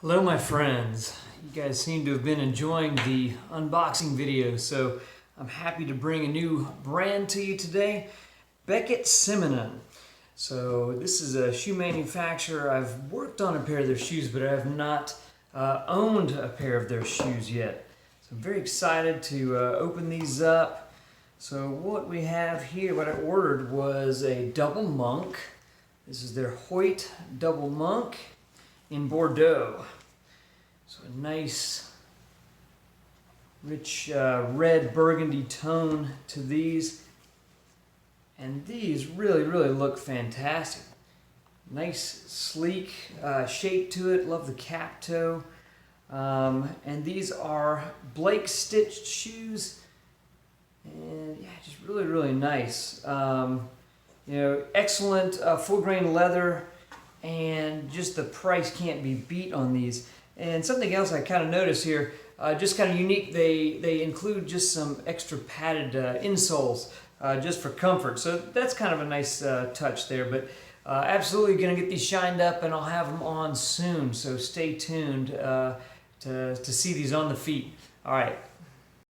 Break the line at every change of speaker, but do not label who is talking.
Hello my friends, you guys seem to have been enjoying the unboxing video, so I'm happy to bring a new brand to you today, Beckett Simonon. So this is a shoe manufacturer. I've worked on a pair of their shoes, but I have not owned a pair of their shoes yet. So I'm very excited to open these up. So what we have here, what I ordered was a double monk. This is their Hoyt double monk in Bordeaux. So a nice rich red burgundy tone to these, and these really look fantastic. Nice sleek shape to it. Love the cap toe, and these are Blake stitched shoes, and yeah, just really nice. Excellent full grain leather, and just the price can't be beat on these. And something else I kind of noticed here, just kind of unique, they include just some extra padded insoles just for comfort. So that's kind of a nice touch there. But absolutely going to get these shined up, and I'll have them on soon. So stay tuned to see these on the feet. All right,